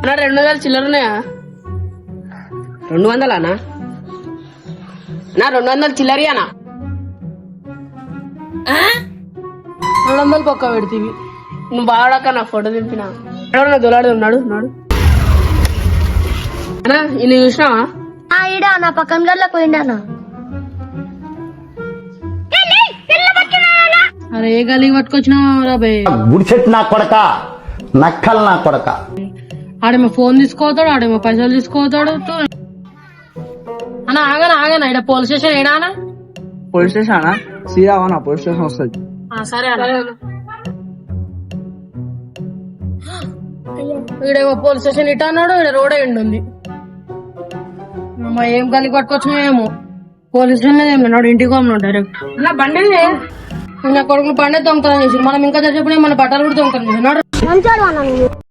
అన్నా 200 చిల్లర ఉన్నాయా? 200 అన్నా? నా 200 చిల్లరియనా? 200 పక్క పెడితీవి నువ్వు బాగాక నా ఫోటో దింపినా ఎవరన్నా దొలాడు ఉన్నాడు అన్నా ఇన్ని చూసినావా? ఈడా నా పక్కన గల్లా పోయిండానా? అరే ఏ గలి పట్టుకొచ్చినావా రాబాయ్? గుడి చెట్టు నా కొడక, నక్కలు నా కొడక. ఆడేమో ఫోన్ తీసుకోతాడు, ఆడేమో పైసలు తీసుకోతాడు. అన్నా ఆగనా ఇక్కడ పోలీస్ స్టేషన్ ఏడానా? పోలీస్ స్టేషన్ సీదావనా పోలీస్ స్టేషన్ వస్తుంది. సరే ఈడేమో పోలీస్ స్టేషన్ ఇటా అన్నాడు, ఇక్కడ రోడ్ ఎండ్ ఉంది. ఏం గలి పట్టుకొచ్చినాయేమో పోలీస్ స్టేషన్ ఏం లేనాడు, ఇంటికి పోమన్నాడు డైరెక్ట్. నా బండి నా కొడుకులు బండి దొంగతనం చేసి మనం ఇంకా చెప్పిన మన బట్టలు కూడా దొంగతనం చేసి